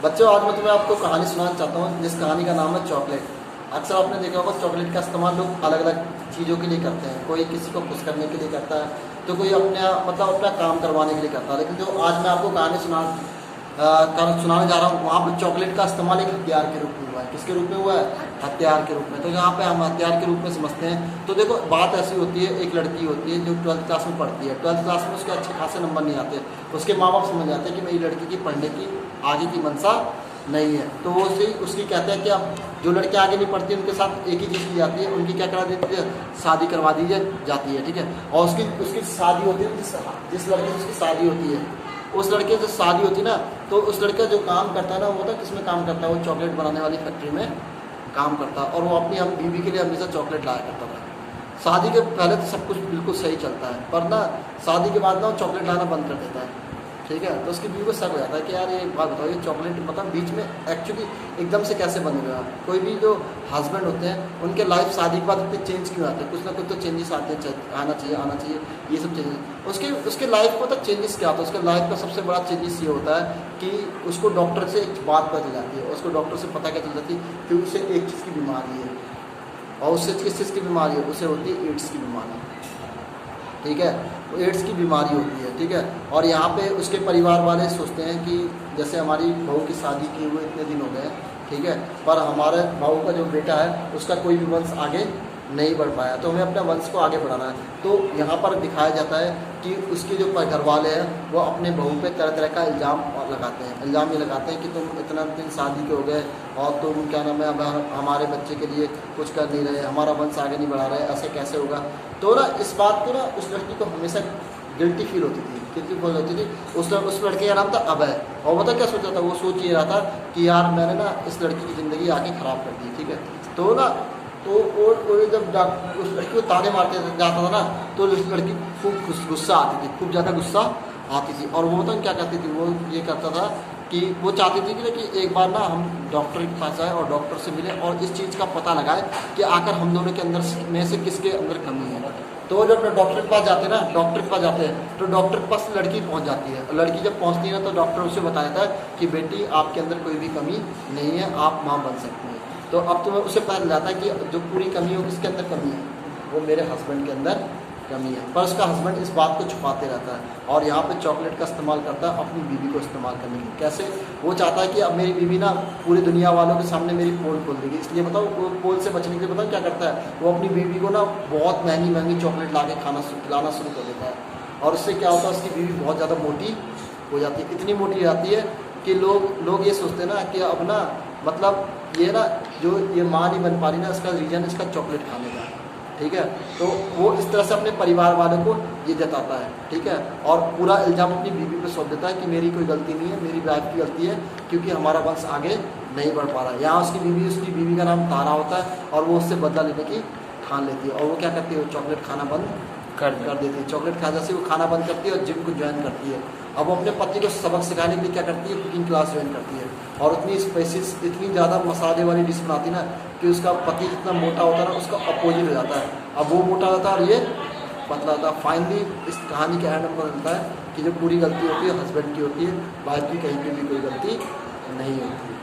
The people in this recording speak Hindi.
बच्चों, आज मैं तुम्हें आपको कहानी सुनाना चाहता हूँ जिस कहानी का नाम है चॉकलेट। अक्सर आपने देखा होगा चॉकलेट का इस्तेमाल लोग अलग अलग चीज़ों के लिए करते हैं। कोई किसी को खुश करने के लिए करता है, तो कोई अपना काम करवाने के लिए करता है। लेकिन जो आज मैं आपको कहानी सुनाने जा रहा हूँ, वहाँ पर चॉकलेट का इस्तेमाल एक हथियार के रूप में हुआ है। किसके रूप में हुआ है? हथियार के रूप में। तो यहाँ पे हम हथियार के रूप में समझते हैं। तो देखो, बात ऐसी होती है, एक लड़की होती है जो 12th क्लास में पढ़ती है। 12th क्लास में उसके अच्छे खासे नंबर नहीं आते, उसके माँ बाप समझ जाते हैं कि मेरी लड़की की पढ़ने की आगे की मंशा नहीं है। तो वो उसकी कहते हैं कि अब जो लड़कियाँ आगे नहीं पढ़ती उनके साथ एक ही चीज़ की जाती है, उनकी क्या करा देती है? शादी करवा दी जाती है। ठीक है। और उसकी शादी होती है, जिस लड़के से उसकी शादी होती है, उस लड़के से शादी होती है ना, तो उस लड़का जो काम करता है ना, वो तो किस में काम करता है? वो चॉकलेट बनाने वाली फैक्ट्री में काम करता है। और वो अपनी हम बीवी के लिए हमेशा चॉकलेट लाया करता था। शादी के पहले तो सब कुछ बिल्कुल सही चलता है, पर ना शादी के बाद ना वो चॉकलेट लाना बंद कर देता है। ठीक है। तो उसकी बीवी को शक हो जाता है कि यार ये बात बताओ, ये चॉकलेट मतलब बीच में एक्चुअली एकदम से कैसे बंद हो गया? कोई भी जो हस्बैंड होते हैं उनके लाइफ शादी के बाद इतने चेंज क्यों आते हैं? कुछ ना कुछ तो चेंजेस आते हैं, आना चाहिए ये सब चेंजेस। उसके लाइफ को तक चेंजेस क्या होता है? उसके लाइफ का सबसे बड़ा चेंजेस ये होता है कि उसको डॉक्टर से एक बात पता चल जाती है। उसको डॉक्टर से पता क्या चल जाती है कि उसे एक चीज़ की बीमारी है। और उससे किस चीज़ की बीमारी है? उसे होती है एड्स की बीमारी। ठीक है। तो एड्स की बीमारी होती है। ठीक है। और यहाँ पे उसके परिवार वाले सोचते हैं कि जैसे हमारी बहू की शादी किए हुए इतने दिन हो गए, ठीक है, पर हमारे बहू का जो बेटा है उसका कोई भी वंश आगे नहीं बढ़ पाया, तो हमें अपने वंश को आगे बढ़ाना है। तो यहाँ पर दिखाया जाता है कि उसके जो घर वाले हैं वो अपने बहू पे तरह तरह का इल्ज़ाम लगाते हैं। इल्ज़ाम ये लगाते हैं कि तुम इतना दिन शादी के हो गए और तुम क्या नाम है, अब हमारे बच्चे के लिए कुछ कर नहीं रहे, हमारा वंश आगे नहीं बढ़ा रहे, ऐसे कैसे होगा? तो ना इस बात को ना उस लड़की को हमेशा गिल्टी फील होती थी। कितनी फील होती थी? उस लड़के का नाम था अभय। और पता क्या सोचा था? वो सोच ये रहा था कि यार मैंने ना इस लड़की की ज़िंदगी आके ख़राब कर दी। ठीक है। तो ना तो जब उस लड़की को ताने मारते जाता था ना, तो उस लड़की खूब गुस्सा आती थी, खूब ज़्यादा गुस्सा आती थी। और वो बताऊँ क्या करती थी? वो ये करता था कि वो चाहती थी कि एक बार ना हम डॉक्टर के पास जाए और डॉक्टर से मिले और इस चीज़ का पता लगाए कि आकर हम दोनों के अंदर में से किसके अंदर कमी है। तो जब डॉक्टर के पास जाते हैं ना, तो डॉक्टर के पास लड़की पहुंच जाती है। लड़की जब पहुंचती है ना, तो डॉक्टर उसे बताता है कि बेटी आपके अंदर कोई भी कमी नहीं है, आप माँ बन सकती हैं। तो अब तुम्हें उसे पता चल जाता है कि जो पूरी कमी है किसके अंदर कमी है? वो मेरे हस्बैंड के अंदर कमी है। पर उसका हस्बैंड इस बात को छुपाते रहता है और यहाँ पे चॉकलेट का इस्तेमाल करता है अपनी बीवी को इस्तेमाल करने के लिए। कैसे? वो चाहता है कि अब मेरी बीवी ना पूरी दुनिया वालों के सामने मेरी पोल खोल देगी, इसलिए बताओ वो पोल से बचने के लिए बताओ क्या करता है? वो अपनी बीवी को ना बहुत महंगी चॉकलेट ला के खिलाना शुरू कर देता है। और उससे क्या होता है? उसकी बीवी बहुत ज़्यादा मोटी हो जाती है। इतनी मोटी हो जाती है कि लोग ये सोचते हैं ना कि अब ना मतलब ये ना जो ये माँ नहीं बन पा रही ना, इसका रीज़न इसका चॉकलेट खाने का। ठीक है। तो वो इस तरह से अपने परिवार वालों को ये जताता है। ठीक है। और पूरा इल्ज़ाम अपनी बीवी पे सौंप देता है कि मेरी कोई गलती नहीं है, मेरी वाइफ की गलती है क्योंकि हमारा वंश आगे नहीं बढ़ पा रहा। यहाँ उसकी बीवी का नाम तारा होता है और वो उससे बदला लेने की ठान लेती है। और वो क्या करती है? वो चॉकलेट खाना बंद कर देती है। चॉकलेट खा जैसे वो खाना बंद करती है और जिम को ज्वाइन करती है। अब वो अपने पति को सबक सिखाने के लिए क्या करती है? कुकिंग क्लास ज्वाइन करती है। और इतनी स्पाइसेस, इतनी ज़्यादा मसाले वाली डिश बनाती ना कि उसका पति जितना मोटा होता है ना, उसका अपोजिट हो जाता है। अब वो मोटा होता है और ये पतला होता है। फाइनली इस कहानी के एंड में पता चलता है कि जो पूरी गलती होती है हस्बैंड की होती है, वाइफ की कहीं पर भी कोई गलती नहीं होती।